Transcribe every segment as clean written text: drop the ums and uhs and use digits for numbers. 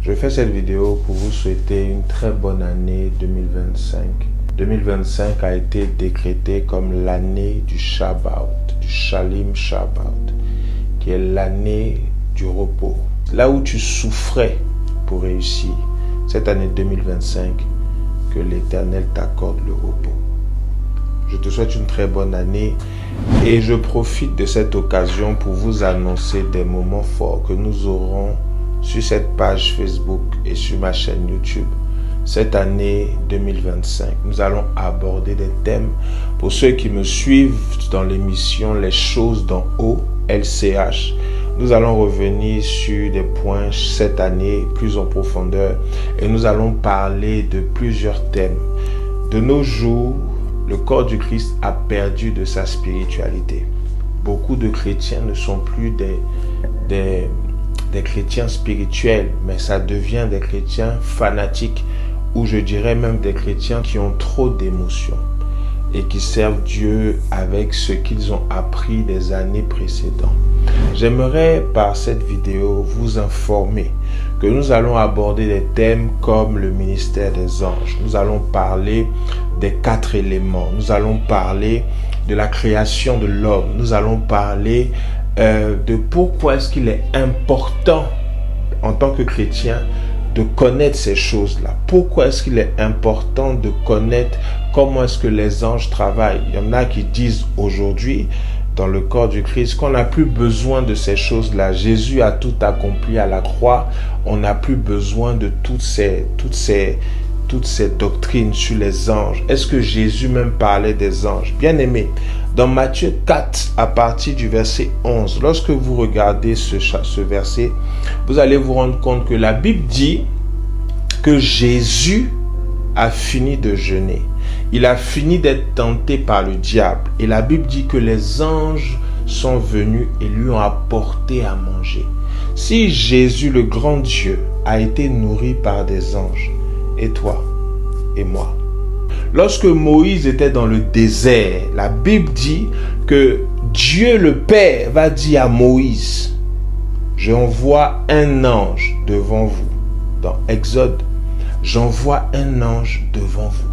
Je fais cette vidéo pour vous souhaiter une très bonne année 2025. 2025 a été décrété comme l'année du Shabbat, du Shalim Shabbat, qui est l'année du repos. Là où tu souffrais pour réussir, cette année 2025, que l'Éternel t'accorde le repos. Je te souhaite une très bonne année et je profite de cette occasion pour vous annoncer des moments forts que nous aurons sur cette page Facebook et sur ma chaîne YouTube. Cette année 2025, nous allons aborder des thèmes. Pour ceux qui me suivent dans l'émission Les choses d'en haut, LCH, nous allons revenir sur des points cette année plus en profondeur et nous allons parler de plusieurs thèmes. De nos jours, le corps du Christ a perdu de sa spiritualité. Beaucoup de chrétiens ne sont plus des chrétiens spirituels, mais ça devient des chrétiens fanatiques, ou je dirais même des chrétiens qui ont trop d'émotions et qui servent Dieu avec ce qu'ils ont appris des années précédentes. J'aimerais par cette vidéo vous informer que nous allons aborder des thèmes comme le ministère des anges. Nous allons parler des 4 éléments. Nous allons parler de la création de l'homme. Nous allons parler de pourquoi est-ce qu'il est important en tant que chrétien de connaître ces choses-là. Pourquoi est-ce qu'il est important de connaître comment est-ce que les anges travaillent? Il y en a qui disent aujourd'hui, dans le corps du Christ, qu'on n'a plus besoin de ces choses-là. Jésus a tout accompli à la croix. On n'a plus besoin de toutes ces doctrines sur les anges. Est-ce que Jésus même parlait des anges? Bien aimé, dans Matthieu 4, à partir du verset 11, lorsque vous regardez ce verset, vous allez vous rendre compte que la Bible dit que Jésus a fini de jeûner. Il a fini d'être tenté par le diable. Et la Bible dit que les anges sont venus et lui ont apporté à manger. Si Jésus, le grand Dieu, a été nourri par des anges, et toi et moi? Lorsque Moïse était dans le désert, la Bible dit que Dieu le Père va dire à Moïse, j'envoie un ange devant vous. Dans Exode, j'envoie un ange devant vous.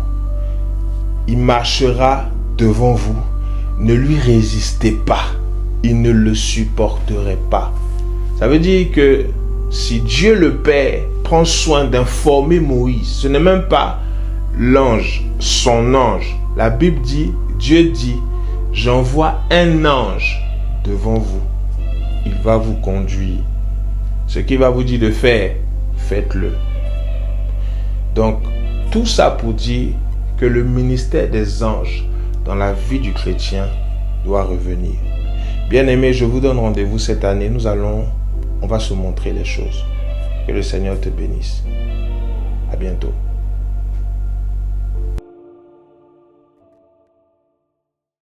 Il marchera devant vous. Ne lui résistez pas. Il ne le supporterait pas. Ça veut dire que si Dieu le Père prend soin d'informer Moïse, ce n'est même pas l'ange, son ange. La Bible dit, Dieu dit, j'envoie un ange devant vous. Il va vous conduire. Ce qu'il va vous dire de faire, faites-le. Donc, tout ça pour dire que le ministère des anges dans la vie du chrétien doit revenir. Bien-aimé, je vous donne rendez-vous cette année. On va se montrer les choses. Que le Seigneur te bénisse. À bientôt.